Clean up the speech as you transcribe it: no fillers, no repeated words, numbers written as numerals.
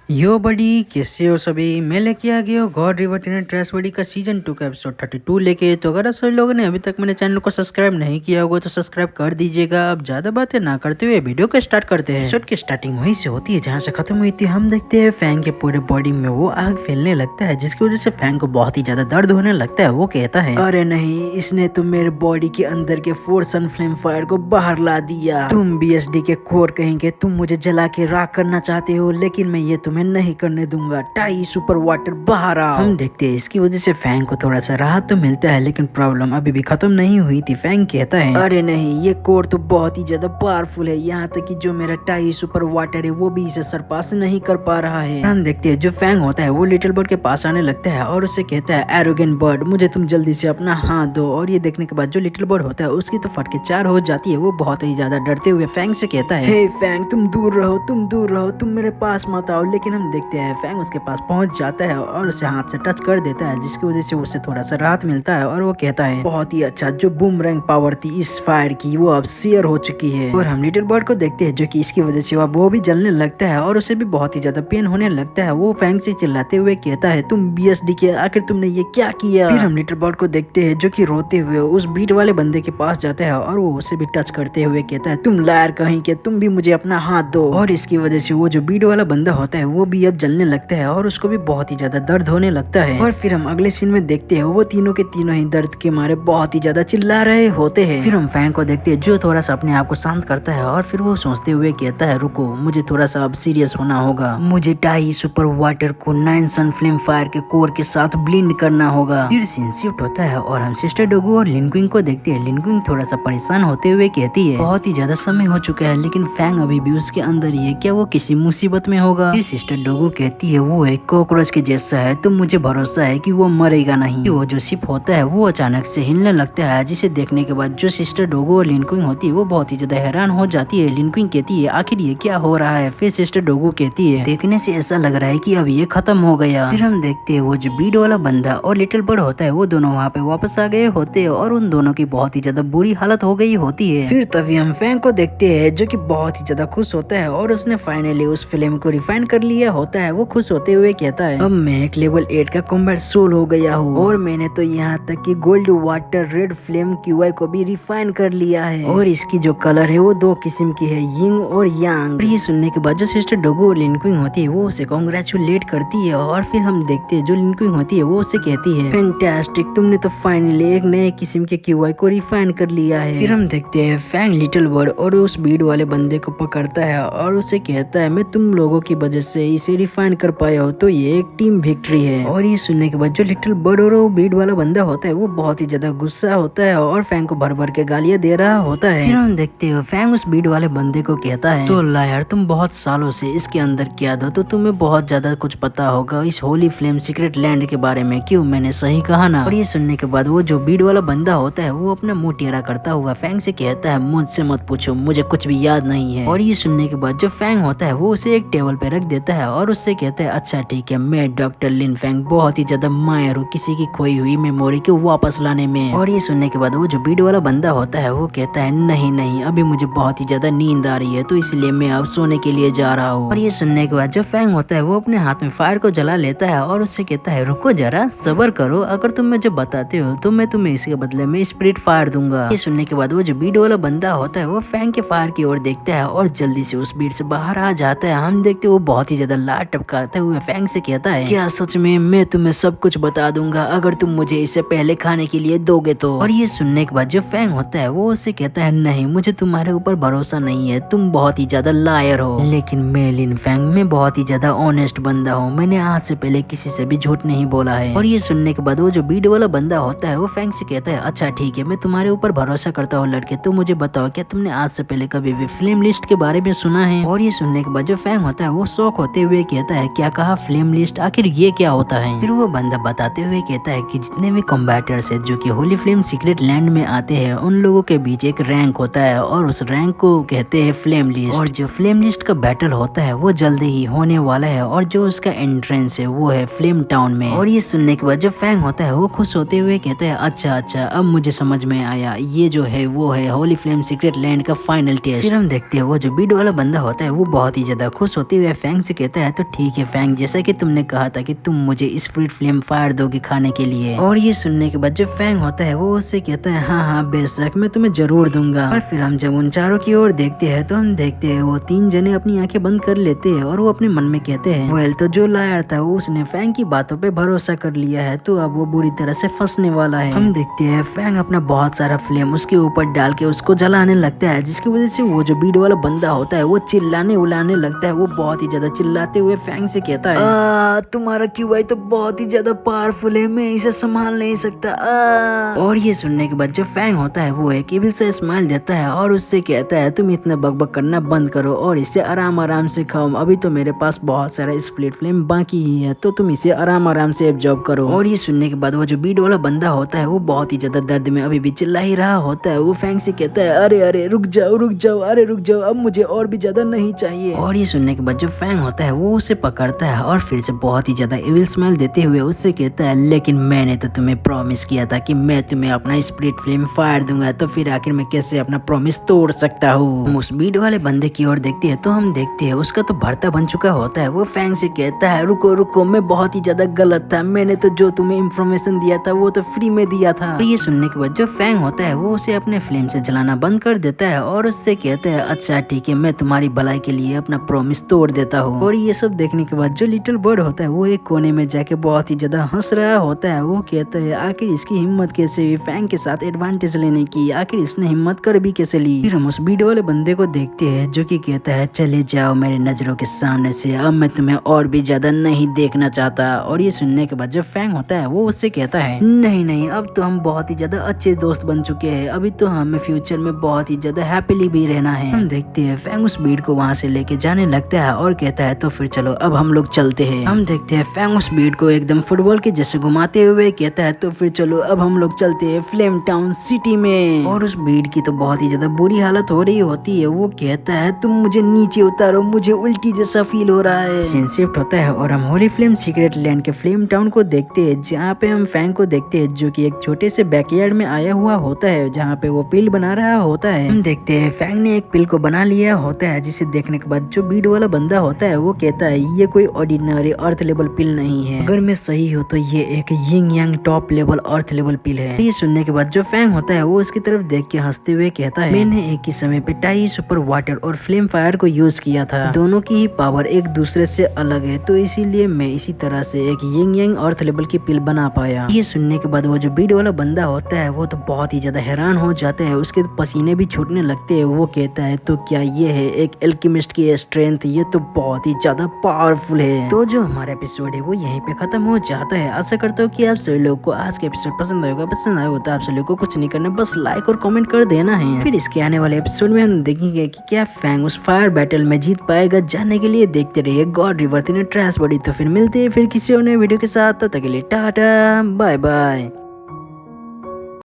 यो बडी कैसे हो सभी। मैं लेके आ गया हूँ गॉड रिवर टेन ट्रेस बडी का सीजन 2 का एपिसोड 32 लेके। तो अगर सभी लोगों ने अभी तक मेरे चैनल को सब्सक्राइब नहीं किया होगा तो सब्सक्राइब कर दीजिएगा। अब ज्यादा बातें ना करते हुए वीडियो को स्टार्ट करते हैं। एपिसोड की स्टार्टिंग वहीं से होती है जहाँ से खत्म हुई थी। हम देखते हैं फैंग के पूरे बॉडी में वो आग फैलने लगता है जिसकी वजह से फैंग को बहुत ही ज्यादा दर्द होने लगता है। वो कहता है, अरे नहीं, इसने तो मेरे बॉडी के अंदर के फोर्स एंड फ्लेम फायर को बाहर ला दिया। तुम बीएसडी के कोर कहेंगे, तुम मुझे जला के राख करना चाहते हो लेकिन मैं ये तुम्हें नहीं करने दूंगा। टाई सुपर वाटर बाहर आओ। हम देखते हैं इसकी वजह से फैंग को थोड़ा सा राहत तो मिलता है लेकिन प्रॉब्लम अभी भी खत्म नहीं हुई थी। फैंग कहता है, अरे नहीं, ये कोर तो बहुत ही ज्यादा पावरफुल है, यहाँ तक कि जो मेरा टाई सुपर वाटर है वो भी इसे सरपास नहीं कर पा रहा है। हम देखते हैं जो फैंग होता है वो लिटिल बर्ड के पास आने लगता है और उससे कहता है, एरोगेंट बर्ड, मुझे तुम जल्दी से अपना हाथ दो। और ये देखने के बाद जो लिटिल बर्ड होता है उसकी तो फटके चार हो जाती है। वो बहुत ही ज्यादा डरते हुए फैंग से कहता है, हे फैंग, तुम दूर रहो, तुम दूर रहो, तुम मेरे पास मत आओ। लेकिन हम देखते हैं फैंग उसके पास पहुंच जाता है और उसे हाथ से टच कर देता है जिसकी वजह से उसे थोड़ा सा राहत मिलता है। और वो कहता है, बहुत ही अच्छा, जो बूमरैंग पावर थी इस फायर की वो अब शेयर हो चुकी है। और हम लिटिल बर्ड को देखते हैं जो कि इसकी वजह से वो भी जलने लगता है और उसे भी बहुत ही ज्यादा पेन होने लगता है। वो फैंग से चिल्लाते हुए कहता है, तुम बीएसडी के, आखिर तुमने ये क्या किया। फिर हम लिटिल बर्ड को देखते हैं जो कि रोते हुए उस बीट वाले बंदे के पास जाता है और वो उसे भी टच करते हुए कहता है, तुम लायर कहीं के, तुम भी मुझे अपना हाथ दो। और इसकी वजह से वो जो बीट वाला बंदा होता है वो भी अब जलने लगता है और उसको भी बहुत ही ज्यादा दर्द होने लगता है। और फिर हम अगले सीन में देखते हैं वो तीनों के तीनों ही दर्द के मारे बहुत ही ज्यादा चिल्ला रहे होते हैं। फिर हम फैंग को देखते हैं जो थोड़ा सा अपने आप को शांत करता है और फिर वो सोचते हुए कहता है, रुको, मुझे थोड़ा सा अब सीरियस होना होगा। मुझे टाई सुपर वाटर को 9 सन फ्लेम फायर के कोर के साथ ब्लेंड करना होगा। फिर सीन शिफ्ट होता है और हम सिस्टर डोगो और लिनक्विंग को देखते हैं। लिनक्विंग थोड़ा सा परेशान होते हुए कहती है, बहुत ही ज्यादा समय हो चुका है लेकिन फैंग अभी भी उसके अंदर ही है, क्या वो किसी मुसीबत में होगा। फिर सिस्टर डोगो कहती है, वो एक कॉकरोच के जैसा है, तो मुझे भरोसा है कि वो मरेगा नहीं। वो जो शिप होता है वो अचानक से हिलने लगता है जिसे देखने के बाद जो सिस्टर डोगो और लिनक्विंग होती है वो बहुत ही ज्यादा हैरान हो जाती है। लिनक्विंग कहती है, आखिर ये क्या हो रहा है। फिर सिस्टर डोगो कहती है, देखने से ऐसा लग रहा है कि अब ये खत्म हो गया। फिर हम देखते हैं वो जो बीड वाला बंदा और लिटिल बर्ड होता है वो दोनों वहाँ पे वापस आ गए होते हैं और उन दोनों की बहुत ही ज्यादा बुरी हालत हो गई होती है। फिर तभी हम फैंग को देखते हैं जो कि बहुत ही ज्यादा खुश होता है और उसने फाइनली उस फिल्म को रिफाइन कर लिया होता है। वो खुश होते हुए कहता है, अब मैं एक लेवल 8 का कॉम्बैट सोल हो गया हूँ और मैंने तो यहाँ तक कि gold water rat flame QI को भी रिफाइन कर लिया है और इसकी जो कलर है वो 2 किस्म की है, यिंग और यांग। ये सुनने के बाद जो सिस्टर डोगो और लिनक्विंग होती है वो उसे कांग्रेचुलेट करती है और फिर हम देखते हैं जो लिनक्विंग होती है वो उसे कहती है, फैंटास्टिक, तुमने तो फाइनली एक नए किस्म के क्यूआई को रिफाइन कर लिया है। फिर हम देखते हैं फैंग लिटिल बर्ड और उस बीड वाले बंदे को पकड़ता है और उसे कहता है, मैं तुम लोगों की वजह से इसे रिफाइन कर पाया हो, तो ये एक टीम विक्ट्री है। और ये सुनने के बाद जो लिटिल बर्ड और वो बीड वाला बंदा होता है वो बहुत ही ज्यादा गुस्सा होता है और फैंग को भर भर के गालियां दे रहा होता है। फिर हम देखते हो फैंग उस बीड वाले बंदे को कहता है, तो लायर, तुम बहुत सालों से इसके अंदर क्या दो, तो तुम्हें बहुत ज्यादा कुछ पता होगा इस होली फ्लेम सीक्रेट लैंड के बारे में, क्यों, मैंने सही कहा ना। और ये सुनने के बाद वो जो बीड वाला बंदा होता है वो अपना मुंह टेढ़ा करता हुआ फैंग से कहता है, मुझसे मत पूछो, मुझे कुछ भी याद नहीं है। और ये सुनने के बाद जो फैंग होता है वो उसे एक टेबल पे रख देता है और उससे कहता है, अच्छा ठीक है, मैं डॉक्टर लिन फैंग बहुत ही ज्यादा माहिर हूँ किसी की खोई हुई मेमोरी को वापस लाने में। और ये सुनने के बाद वो जो बीड वाला बंदा होता है वो कहता है, नहीं नहीं, अभी मुझे बहुत ही ज्यादा नींद आ रही है तो इसलिए मैं अब सोने के लिए जा रहा हूँ। और ये सुनने के बाद जो फैंग होता है वो अपने हाथ में फायर को जला लेता है और उससे कहता है, रुको जरा, सब्र करो, अगर तुम मुझे बताते हो तो मैं तुम्हें इसके बदले में स्पिरिट फायर दूंगा। ये सुनने के बाद वो जो बीड वाला बंदा होता है वो फैंग के फायर की ओर देखता है और जल्दी से उस बीड से बाहर आ जाता है। हम देखते वो बहुत ही ज्यादा लाड टपकाते हुए फैंग से कहता है, क्या सच में मैं तुम्हें सब कुछ बता दूंगा अगर तुम मुझे इसे पहले खाने के लिए दोगे तो। और ये सुनने के बाद जो फैंग होता है वो उससे कहता है, नहीं, मुझे तुम्हारे ऊपर भरोसा नहीं है, तुम बहुत ही ज्यादा लायर हो। लेकिन मैं लिन फैंग, मैं बहुत ही ज्यादा ऑनेस्ट बंदा हूँ, मैंने आज से पहले किसी से भी झूठ नहीं बोला है। और ये सुनने के बाद वो जो बीड वाला बंदा होता है वो फैंग से कहता है, अच्छा ठीक है, मैं तुम्हारे ऊपर भरोसा करता हूँ लड़के, तो मुझे बताओ, क्या तुमने आज से पहले कभी भी फ्लेम लिस्ट के बारे में सुना है। और ये सुनने के बाद जो फैंग होता है वो शौक होते हुए कहता है, क्या कहा, फ्लेम लिस्ट, आखिर ये क्या होता है। फिर वो बंदा बताते हुए कहता है कि जितने भी कॉम्बैटर्स है जो कि होली फ्लेम सीक्रेट लैंड में आते हैं उन लोगों के बीच एक रैंक होता है और उस रैंक को कहते हैं फ्लेम लिस्ट। और जो फ्लेम लिस्ट का बैटल होता है वो जल्दी ही होने वाला है और जो उसका एंट्रेंस है वो है फ्लेम टाउन में। और ये सुनने के बाद जो फैंग होता है वो खुश होते हुए कहता है, अच्छा अच्छा, अब मुझे समझ में आया, ये जो है वो है होली फ्लेम सीक्रेट लैंड का फाइनल टेस्ट। फिर हम देखते हैं वो जो बीड वाला बंदा होता है वो बहुत ही ज्यादा खुश होते हुए फैंग से कहता है तो ठीक है फैंग, जैसा कि तुमने कहा था कि तुम मुझे स्पिरिट फ्लेम फायर दोगे खाने के लिए। और ये सुनने के बाद जो फैंग होता है वो उससे कहता है हाँ हाँ बेशक मैं तुम्हें जरूर दूंगा। और फिर हम जब उन चारों की ओर देखते हैं तो हम देखते हैं वो 3 जने अपनी आंखें बंद कर लेते हैं और वो अपने मन में कहते हैं वेल तो जो लायर था उसने फैंग की बातों पे भरोसा कर लिया है तो अब वो बुरी तरह से फंसने वाला है। हम देखते हैं फैंग अपना बहुत सारा फ्लेम उसके ऊपर डाल के उसको जलाने लगता है, जिसकी वजह से वो जो बीड वाला बंदा होता है वो चिल्लाने उलाने लगता है। वो बहुत ही ज्यादा चिल्लाते हुए फैंग से कहता है तुम्हारा क्यूआई तो बहुत ही ज्यादा पावरफुल है, मैं इसे संभाल नहीं सकता। और ये सुनने के बाद जो फैंग होता है वो एक इविल से स्माइल देता है और उससे कहता है तुम इतना बकबक करना बंद करो और इसे आराम आराम से खाओ, अभी तो मेरे पास बहुत सारा स्प्लिट फ्लेम बाकी ही है तो तुम इसे आराम आराम से एब्जॉर्ब करो। और ये सुनने के बाद वो जो बीड वाला बंदा होता है वो बहुत ही ज्यादा दर्द में अभी भी चिल्ला ही रहा होता है। वो फैंग से कहता है अरे अरे रुक जाओ अरे रुक जाओ, अब मुझे और भी ज्यादा नहीं चाहिए। और ये सुनने के बाद जो फैंग होता है वो उसे पकड़ता है और फिर से बहुत ही ज्यादा इविल स्माइल देते हुए उससे कहता है लेकिन मैंने तो तुम्हें प्रॉमिस किया था कि मैं तुम्हें अपना स्पिरिट फ्लेम फायर दूंगा, तो फिर आखिर मैं कैसे अपना प्रॉमिस तोड़ सकता हूँ। हम उस बीड वाले बंदे की ओर देखते हैं तो हम देखते हैं उसका तो भरता बन चुका होता है। वो फैंग से कहता है रुको रुको मैं बहुत ही ज्यादा गलत था, मैंने तो जो तुम्हें इंफॉर्मेशन दिया था वो तो फ्री में दिया था। और ये सुनने के बाद जो फैंग होता है वो उसे अपने फ्लेम से जलाना बंद कर देता है और उससे कहता है अच्छा ठीक है मैं तुम्हारी भलाई के लिए अपना प्रॉमिस तोड़ देता हूँ। और ये सब देखने के बाद जो लिटिल बर्ड होता है वो एक कोने में जाके बहुत ही ज्यादा हंस रहा होता है। वो कहता है आखिर इसकी हिम्मत कैसे हुई फैंग के साथ एडवांटेज लेने की, आखिर इसने हिम्मत कर भी कैसे ली। फिर हम उस बीड वाले बंदे को देखते हैं जो कि कहता है चले जाओ मेरे नजरों के सामने से, अब मैं तुम्हें और भी ज्यादा नहीं देखना चाहता। और ये सुनने के बाद जो फैंग होता है वो उससे कहता है नहीं अब तो हम बहुत ही ज्यादा अच्छे दोस्त बन चुके हैं, अभी तो हमें फ्यूचर में बहुत ही ज्यादा हैप्पीली भी रहना है। हम देखते हैं फैंग उस बीड को वहाँ से लेके जाने लगता है और कहता है तो फिर चलो अब हम लोग चलते हैं। हम देखते हैं फैंग उस बीड को एकदम फुटबॉल के जैसे घुमाते हुए कहता है तो फिर चलो अब हम लोग चलते हैं फ्लेम टाउन सिटी में। और उस बीड की तो बहुत ही ज्यादा बुरी हालत हो रही होती है। वो कहता है तुम मुझे नीचे उतारो, मुझे उल्टी जैसा फील हो रहा है। सीन शिफ्ट होता है और हम होली फ्लेम सीक्रेट लैंड के फ्लेम टाउन को देखते हैं, जहाँ पे हम फैंग को देखते हैं जो कि एक छोटे से बैकयार्ड में आया हुआ होता है जहाँ पे वो पिल बना रहा होता है। हम देखते हैं फैंग ने एक पिल को बना लिया होता है, जिसे देखने के बाद जो बीड वाला बंदा होता है वो कहता है ये कोई ऑर्डिनरी अर्थ लेवल पिल नहीं है, अगर मैं सही हूँ तो ये एक यिंग यांग टॉप लेवल अर्थ लेवल पिल है। ये सुनने के बाद जो फैंग होता है वो उसकी तरफ देख के हंसते हुए कहता है मैंने एक ही समय पे टाई सुपर वाटर और फ्लेम फायर को यूज किया था, दोनों की ही पावर एक दूसरे से अलग है तो इसीलिए मैं इसी तरह से एक यिंग यांग अर्थ लेवल की पिल बना पाया। ये सुनने के बाद वो जो बीड वाला बंदा होता है वो तो बहुत ही ज्यादा हैरान हो जाता है, उसके तो पसीने भी छूटने लगते हैं। वो कहता है तो क्या ये है एक एल्केमिस्ट की स्ट्रेंथ, ये तो बहुत ही ज्यादा पावरफुल है। तो जो हमारा एपिसोड है वो यहीं पे खत्म हो जाता है। आशा करता हूँ कि आप सभी लोगों को आज के एपिसोड पसंद आएगा। पसंद आएगा तो आप सभी लोगों को कुछ नहीं करना, बस लाइक और कमेंट कर देना है। फिर इसके आने वाले एपिसोड में हम देखेंगे कि क्या फैंग उस फायर बैटल में जीत पाएगा। जानने के लिए देखते रहिए God river in trash body. तो फिर मिलते हैं फिर किसी और नए वीडियो के साथ, तब तक के लिए टाटा बाय बाय।